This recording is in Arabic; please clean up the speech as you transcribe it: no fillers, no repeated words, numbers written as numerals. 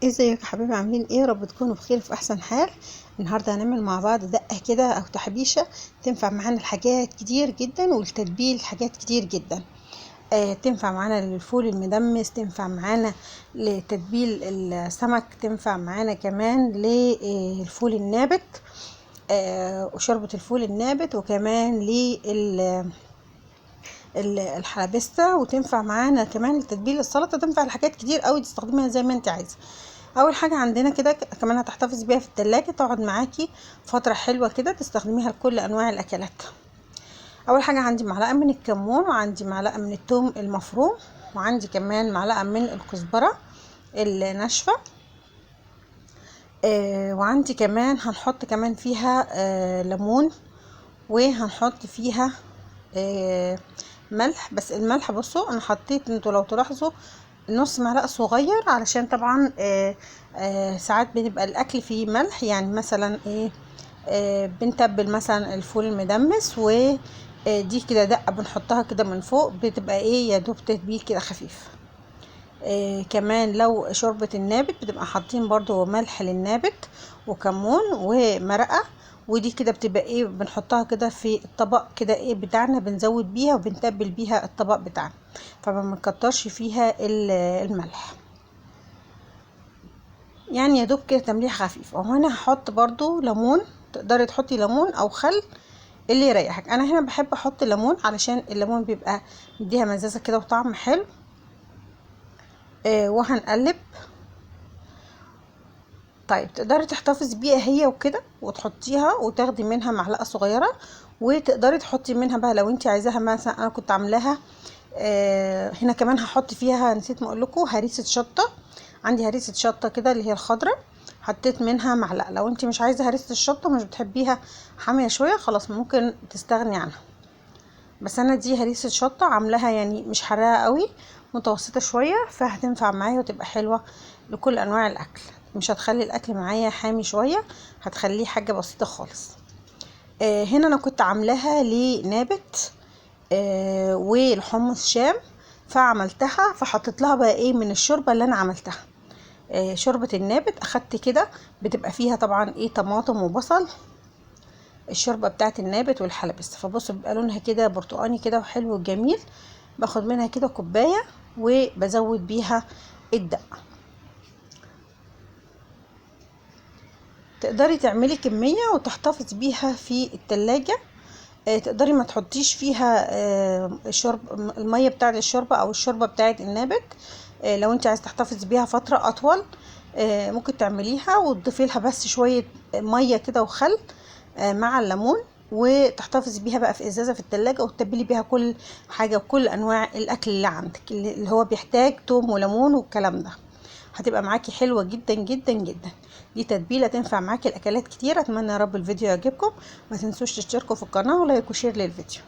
ازيك يا حبايبي؟ عاملين ايه؟ رب تكونوا بخير في احسن حال. النهارده هنعمل مع بعض دقه كده او تحبيشه تنفع معانا الحاجات كتير جدا، والتتبيل حاجات كتير جدا. تنفع معانا للفول المدمس، تنفع معانا لتتبيل السمك، تنفع معانا كمان للفول النابت، وشوربه الفول النابت، وكمان الحلبسة، وتنفع معانا كمان لتتبيل السلطه. تنفع لحاجات كتير قوي، تستخدميها زي ما انت عايزه. اول حاجه عندنا كده كمان هتحتفظ بيها في التلاجة، تقعد معاكي فتره حلوه كده، تستخدميها لكل انواع الاكلات. اول حاجه عندي معلقه من الكمون، وعندي معلقه من الثوم المفروم، وعندي كمان معلقه من الكزبره الناشفه، وعندي كمان هنحط كمان فيها ليمون، وهنحط فيها ملح. بس الملح بصوا انا حطيت، انتوا لو تلاحظوا، نص معلقه صغير، علشان طبعا ساعات بنبقى الاكل فيه ملح. يعني مثلا ايه، بنتبل مثلا الفول المدمس، ودي كده دقه بنحطها كده من فوق، بتبقى ايه يا دوب تتبيل كده خفيف. كمان لو شوربة النابت بتبقى حاطين برضو ملح للنابت وكمون ومرقة، ودي كده بتبقى ايه، بنحطها كده في الطبق كده ايه بتاعنا، بنزود بيها وبنتبل بيها الطبق بتاعنا، فما بنكترش فيها الملح. يعني يا دوب كده تمليح خفيف. وهنا هحط برضو ليمون، تقدري تحطي ليمون او خل اللي يريحك. انا هنا بحب احط ليمون علشان الليمون بيبقى مديها مزازة كده وطعم حلو. وهنقلب. طيب تقدري تحتفظي بيها هي وكده، وتحطيها وتاخدي منها معلقه صغيره، وتقدري تحطي منها بقى لو انت عايزاها. مثلا انا كنت عاملاها هنا كمان هحط فيها، نسيت ما اقول لكم، هريسه شطه. عندي هريسه شطه كده اللي هي الخضراء، حطيت منها معلقه. لو انت مش عايزه هريسه الشطه، مش بتحبيها حاميه شويه، خلاص ممكن تستغني عنها. بس انا دي هريسه شطه عاملاها يعني مش حراقه قوي، متوسطه شويه، فهتنفع معايا وتبقى حلوه لكل انواع الاكل. مش هتخلي الاكل معايا حامي شويه، هتخليه حاجه بسيطه خالص. هنا انا كنت عاملاها لنابت والحمص شام، فعملتها فحطيت لها بقى ايه من الشوربه اللي انا عملتها. شوربه النابت اخدت كده، بتبقى فيها طبعا ايه طماطم وبصل، الشوربه بتاعت النابت والحلبس. فبصوا بيبقى لونها كده برتقاني كده وحلو وجميل. باخد منها كده كوبايه وبزود بيها الدقه. تقدري تعملي كميه وتحتفظ بيها في التلاجة. تقدري ما تحطيش فيها الميه بتاعت الشوربه او الشوربه بتاعت النابت. لو انت عايز تحتفظي بيها فتره اطول، ممكن تعمليها وتضيفي لها بس شويه ميه كده وخل مع الليمون، وتحتفظي بيها بقى في ازازه في التلاجة، وتتبلي بيها كل حاجه وكل انواع الاكل اللي عندك اللي هو بيحتاج توم وليمون والكلام ده. هتبقى معاكي حلوه جدا جدا جدا. دي تتبيله تنفع معاكي الاكلات كتير. اتمنى يا رب الفيديو يعجبكم. ما تنسوش تشتركوا في القناه ولايك وشير للفيديو.